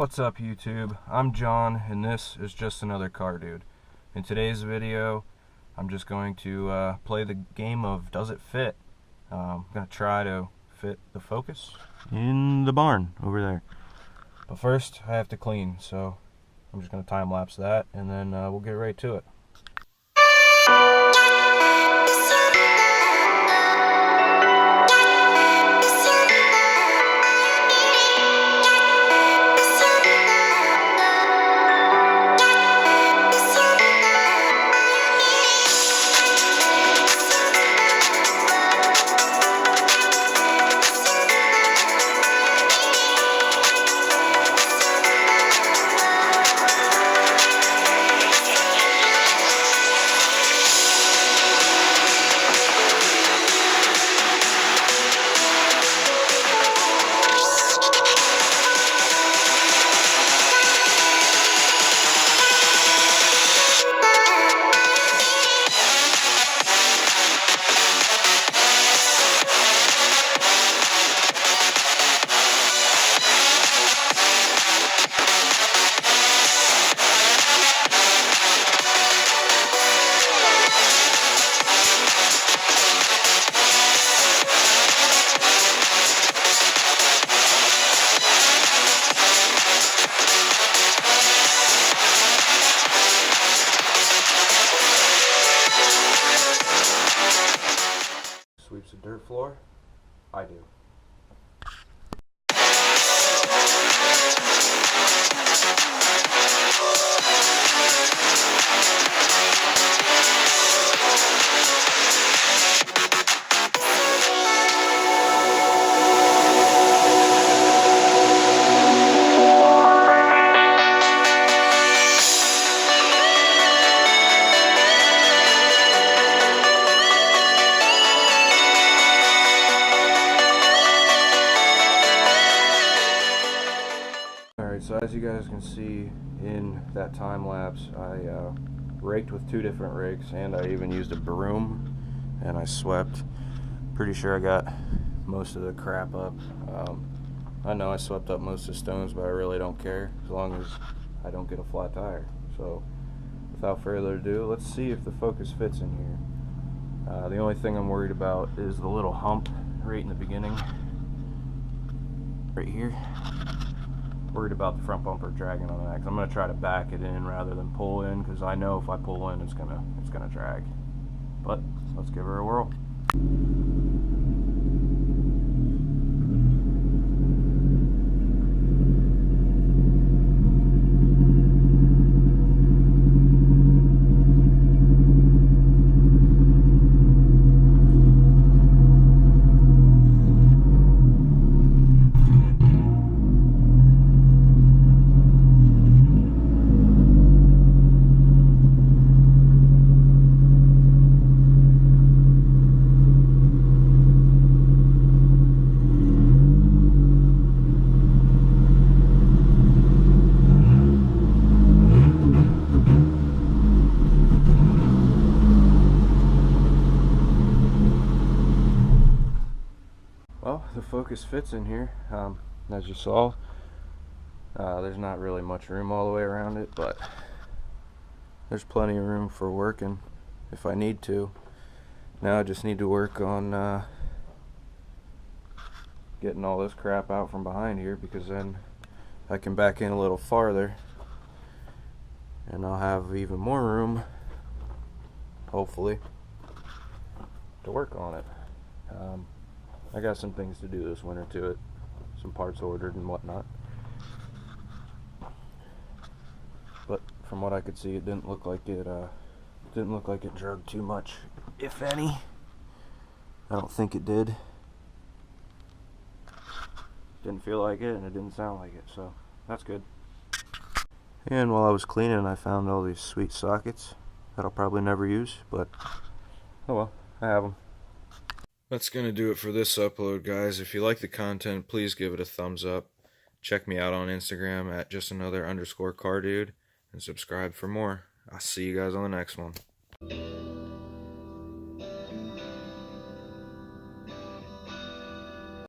What's up YouTube? I'm John and this is Just Another Car Dude. In today's video I'm just going to play the game of Does It Fit? I'm going to try to fit the Focus in the barn over there. But first I have to clean, so I'm just going to time lapse that and then we'll get right to it. Sweeps the dirt floor? I do. So as you guys can see in that time lapse, I raked with 2 different rakes, and I even used a broom, and I swept. Pretty sure I got most of the crap up. I know I swept up most of the stones, but I really don't care as long as I don't get a flat tire. So without further ado, let's see if the Focus fits in here. The only thing I'm worried about is the little hump right in the beginning, right here. Worried about the front bumper dragging on that, because I'm going to try to back it in rather than pull in, because I know if I pull in it's gonna drag. But let's give her a whirl. Well, the Focus fits in here. As you saw, there's not really much room all the way around it, but there's plenty of room for working if I need to. Now I just need to work on getting all this crap out from behind here, because then I can back in a little farther and I'll have even more room, hopefully, to work on it. I got some things to do this winter to it, some parts ordered and whatnot. But from what I could see, it didn't look like it drug too much, if any. I don't think it did. Didn't feel like it, and it didn't sound like it, so that's good. And while I was cleaning, I found all these sweet sockets that I'll probably never use, but oh well, I have them. That's going to do it for this upload, guys. If you like the content, please give it a thumbs up. Check me out on Instagram at justanother_cardude and subscribe for more. I'll see you guys on the next one.